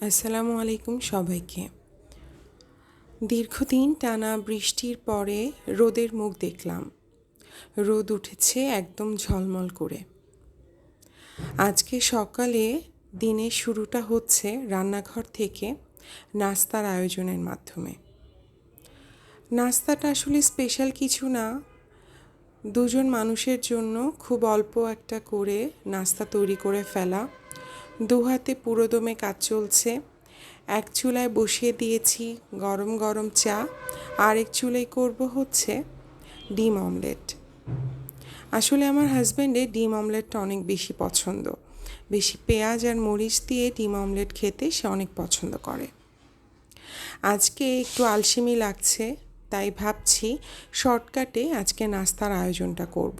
আসসালামু আলাইকুম সবাইকে। দীর্ঘদিন টানা বৃষ্টির পরে রোদের মুখ দেখলাম। রোদ উঠেছে একদম ঝলমল করে। আজকে সকালে দিনের শুরুটা হচ্ছে রান্নাঘর থেকে নাস্তার আয়োজনের মাধ্যমে। নাস্তাটা আসলে স্পেশাল কিছু না, দুজন মানুষের জন্য খুব অল্প একটা করে নাস্তা তৈরি করে ফেলা। দু হাতে পুরোদমে কাজ চলছে। এক চুলায় বসিয়ে দিয়েছি গরম গরম চা, আরেক চুলায় করব হচ্ছে ডিম অমলেট। আসলে আমার হাজব্যান্ডের ডিম অমলেটটা অনেক বেশি পছন্দ। বেশি পেঁয়াজ আর মরিচ দিয়ে ডিম অমলেট খেতে সে অনেক পছন্দ করে। আজকে একটু আলসেমি লাগছে, তাই ভাবছি শর্টকাটে আজকে নাস্তার আয়োজনটা করব।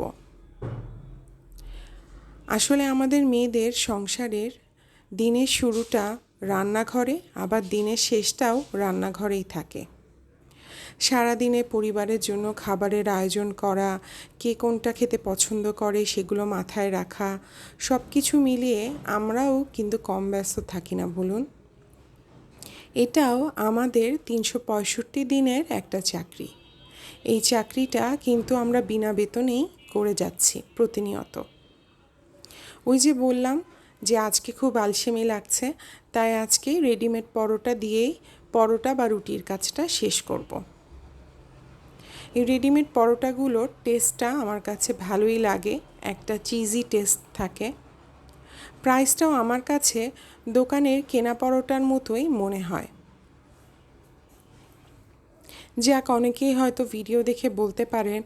আসলে আমাদের মেয়েদের সংসারের দিনের শুরুটা রান্নাঘরে, আবার দিনের শেষটাও রান্নাঘরেই থাকে। সারাদিনে পরিবারের জন্য খাবারের আয়োজন করা, কে কোনটা খেতে পছন্দ করে সেগুলো মাথায় রাখা, সব কিছু মিলিয়ে আমরাও কিন্তু কম ব্যস্ত থাকি না বলুন। এটাও আমাদের 365 দিনের একটা চাকরি। এই চাকরিটা কিন্তু আমরা বিনা বেতনেই করে যাচ্ছি প্রতিনিয়ত। ওই যে বললাম যে আজকে খুব আলসেমি লাগছে, তাই আজকে রেডিমেড পরোটা দিয়েই পরোটা বা রুটির কাজটা শেষ করব। এই রেডিমেড পরোটাগুলোর টেস্টটা আমার কাছে ভালোই লাগে, একটা চিজি টেস্ট থাকে। প্রাইসটাও আমার কাছে দোকানের কেনা পরোটার মতোই মনে হয়। যাক, অনেকেই হয়তো ভিডিও দেখে বলতে পারেন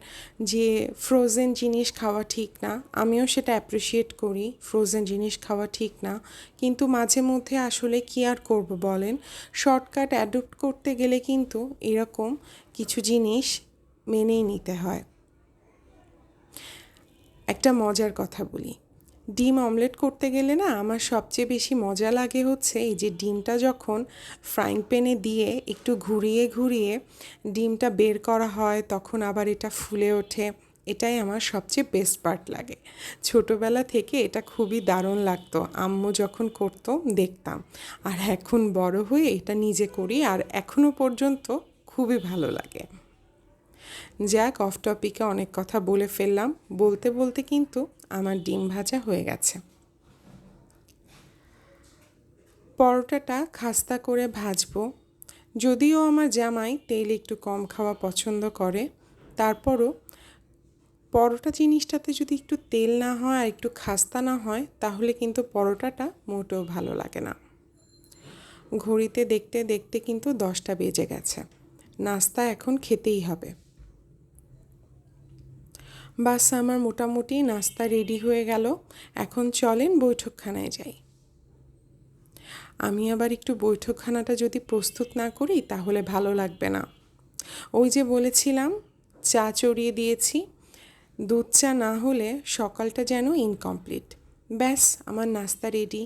যে ফ্রোজেন জিনিস খাওয়া ঠিক না। আমিও সেটা অ্যাপ্রিসিয়েট করি, ফ্রোজেন জিনিস খাওয়া ঠিক না, কিন্তু মাঝে মধ্যে আসলে কী আর করব বলেন, শর্টকাট অ্যাডপ্ট করতে গেলে কিন্তু এরকম কিছু জিনিস মেনেই নিতে হয়। একটা মজার কথা বলি, ডিম অমলেট করতে গেলে না আমার সবচেয়ে বেশি মজা লাগে হচ্ছে এই যে ডিমটা যখন ফ্রাইং প্যানে দিয়ে একটু ঘুরিয়ে ঘুরিয়ে ডিমটা বের করা হয়, তখন আবার এটা ফুলে ওঠে। এটাই আমার সবচেয়ে বেস্ট পার্ট লাগে। ছোটোবেলা থেকে এটা খুবই দারুণ লাগতো, আম্মু যখন করতো দেখতাম। আর এখন বড় হয়ে এটা নিজে করি, আর এখনও পর্যন্ত খুবই ভালো লাগে। যাক, অফ টপিকে অনেক কথা বলে ফেললাম। বলতে বলতে কিন্তু আমার ডিম ভাজা হয়ে গেছে। পরোটাটা খাস্তা করে ভাজবো। যদিও আমার জামাই তেল একটু কম খাওয়া পছন্দ করে, তারপরও পরোটা জিনিসটাতে যদি একটু তেল না হয় আর একটু খাস্তা না হয়, তাহলে কিন্তু পরোটাটা মোটেও ভালো লাগে না। ঘড়িতে দেখতে দেখতে কিন্তু 10টা বেজে গেছে। নাস্তা এখন খেতেই হবে। বাস, আমার মোটামুটি নাস্তা রেডি হয়ে গেল। এখন চলেন বৈঠকখানায় যাই। আমি আবার একটু বৈঠকখানাটা যদি প্রস্তুত না করি তাহলে ভালো লাগবে না। ওই যে বলেছিলাম, চা চড়িয়ে দিয়েছি। দুধ চা না হলে সকালটা যেন ইনকমপ্লিট। ব্যাস, আমার নাস্তা রেডি।